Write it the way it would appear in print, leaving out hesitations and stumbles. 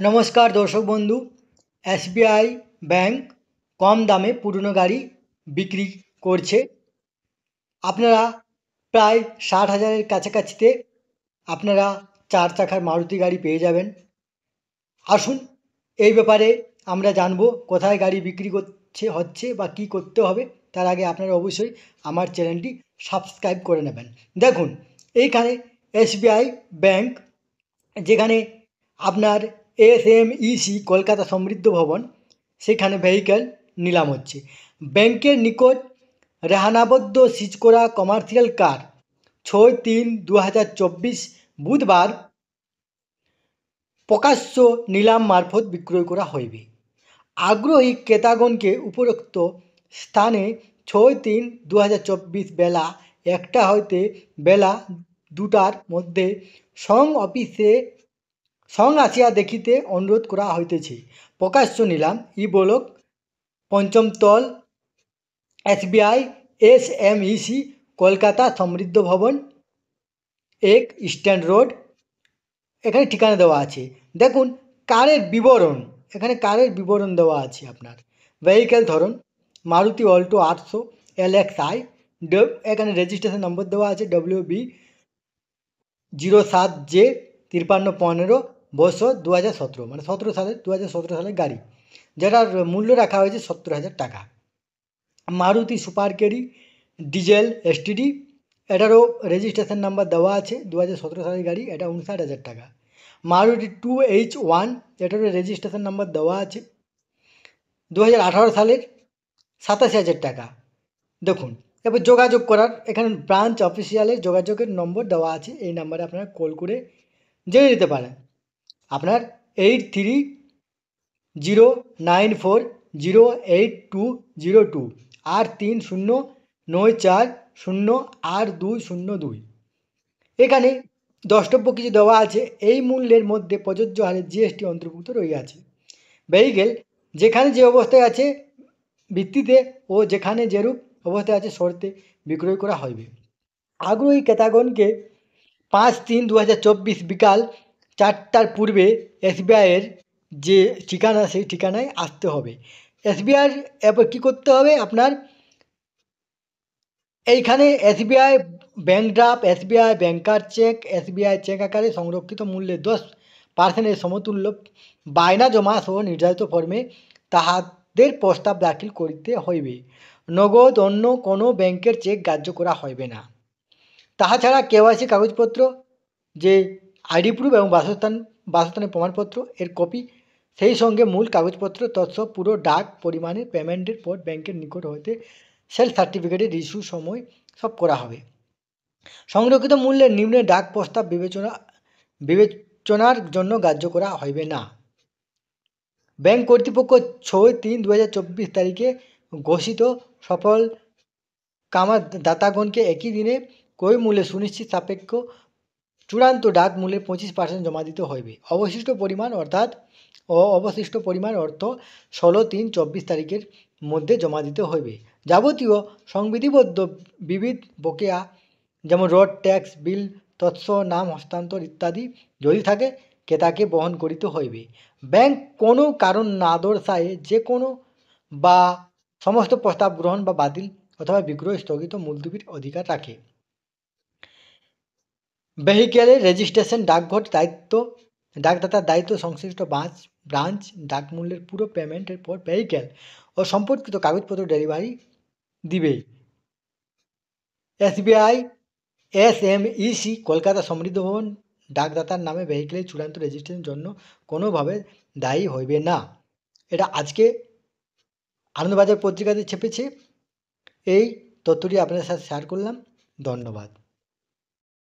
नमस्कार दर्शक बंधु एसबीआई बैंक कम दामे पुरानो गाड़ी बिक्री करছে। আপনারা প্রায় ৬০,০০০ কাছাকাছিতে আপনারা ৪ চাকার মারুতি গাড়ি পেয়ে যাবেন। আসুন এই ব্যাপারে আমরা জানবো কোথায় গাড়ি বিক্রি হচ্ছে বা কী করতে হবে। তার আগে আপনারা অবশ্যই আমার চ্যানেলটি সাবস্ক্রাইব করে নেবেন। দেখুন এইখানে এসবিআই ব্যাংক, যেখানে আপনার এসএমইসি কলকাতা সমৃদ্ধ ভবন, সেখানে ভেহিক্যাল নিলাম হচ্ছে। ব্যাংকের নিকট রেহানাবদ্ধ সিজ করা কমার্শিয়াল কার ৬-৩-২০২৪ বুধবার প্রকাশ্য নিলাম মারফত বিক্রয় করা হইবে। আগ্রহী ক্রেতাগণকে উপরোক্ত স্থানে ৬-৩-২০২৪ বেলা ১টা হইতে বেলা ২টার মধ্যে সং আসিয়া দেখিতে অনুরোধ করা হইতেছে। প্রকাশ্য নিলাম ই ব্লক, পঞ্চম তল, এসবিআই এসএমইসি কলকাতা সমৃদ্ধ ভবন, ১ স্ট্যান্ড রোড। এখানে ঠিকানা দেওয়া আছে। দেখুন কারের বিবরণ, এখানে কারের বিবরণ দেওয়া আছে। আপনার ভেহিক্যাল ধরন মারুতি অল্টো ৮০০ LXI, এখানে রেজিস্ট্রেশন নম্বর দেওয়া আছে WB07J 5315, বছর 2017, মানে 2017 সালের গাড়ি, যেটার মূল্য রাখা হয়েছে 70,000 টাকা। Maruti super carry diesel STD, এটারও রেজিস্ট্রেশন নাম্বার দেওয়া আছে 2017 সালের গাড়ি, এটা 59,000 টাকা। মারুতি 2H1, এটারও রেজিস্ট্রেশন নাম্বার দেওয়া আছে 2018 সালের, 87,000 টাকা। দেখুন এবার যোগাযোগ করার, এখানে ব্রাঞ্চ অফিসিয়ালের যোগাযোগের নম্বর দেওয়া আছে, এই নাম্বারে আপনারা কল করে জেনে নিতে পারেন। আপনার 8309408202 আর 3094080202। এখানে দ্রষ্টব্য কিছু দেওয়া আছে। এই মূল্যের মধ্যে প্রযোজ্য হারে জিএসটি অন্তর্ভুক্ত রয়েছে। ভেহিক্যাল যেখানে যে অবস্থায় আছে ভিত্তিতে ও যেখানে যেরূপ অবস্থায় আছে শর্তে বিক্রয় করা হইবে। আগ্রহী ক্রেতাগণকে ৫-৩-২০২৪ বিকাল ৪টার পূর্বে এসবিআইয়ের যে ঠিকানা, সেই ঠিকানায় আসতে হবে। এসবিআইয়ের এরপর কী করতে হবে আপনার, এইখানে এসবিআই ব্যাংক ড্রাফট, এসবিআই ব্যাংকার চেক, এসবিআই চেক আকারে সংরক্ষিত মূল্যে 10% সমতুল্য বায়না জমা সহ নির্ধারিত ফর্মে তাহাদের প্রস্তাব দাখিল করিতে হইবে। নগদ অন্য কোনো ব্যাংকের চেক গ্রাহ্য করা হইবে না। তাহা ছাড়া কেওয়াইসি কাগজপত্র, যে আইডি প্রুফ এবং বাসস্থানের প্রমাণপত্র এর কপি, সেই সঙ্গে মূল কাগজপত্র তৎসব পুরো ডাক পরিমাণে পেমেন্টের পর ব্যাংকের নিকট হইতে সেলফ সার্টিফিকেটের ইস্যু সময় সব করা হবে। সংরক্ষিত মূল্যের নিম্নে ডাক প্রস্তাব বিবেচনার জন্য গ্রাহ্য করা হইবে না। ব্যাংক কর্তৃপক্ষ ৬-৩-২০২৪ তারিখে ঘোষিত সফল দাতাগণকে একই দিনে ক্রয় মূল্যে সুনিশ্চিত সাপেক্ষ চূড়ান্ত ডাক মূল্যের 25% জমা দিতে হইবে। অবশিষ্ট পরিমাণ অর্থ ১৬-৩-২৪ তারিখের মধ্যে জমা দিতে হইবে। যাবতীয় সংবিধিবদ্ধ বিবিধ বকেয়া, যেমন রোড ট্যাক্স, বিল, তৎসহ নাম হস্তান্তর ইত্যাদি যদি থাকে, ক্রেতাকে বহন করিতে হইবে। ব্যাংক কোনো কারণ না দর্শায় যে কোনো বা সমস্ত প্রস্তাব গ্রহণ বা বাতিল অথবা বিক্রয় স্থগিত মুলতবির অধিকার রাখে। ভেহিক্যালের রেজিস্ট্রেশন ডাকদাতার দায়িত্ব সংশ্লিষ্ট ব্রাঞ্চ ডাক মূল্যের পুরো পেমেন্টের পর ভেহিক্যাল ও সম্পর্কিত কাগজপত্র ডেলিভারি দিবে। এসবিআই এসএমইসি কলকাতা সমৃদ্ধ ভবন ডাকদাতার নামে ভেহিক্যালের চূড়ান্ত রেজিস্ট্রেশনের জন্য কোনোভাবে দায়ী হইবে না। এটা আজকে আনন্দবাজার পত্রিকাতে ছেপেছে। এই তথ্যটি আপনাদের সাথে শেয়ার করলাম। ধন্যবাদ।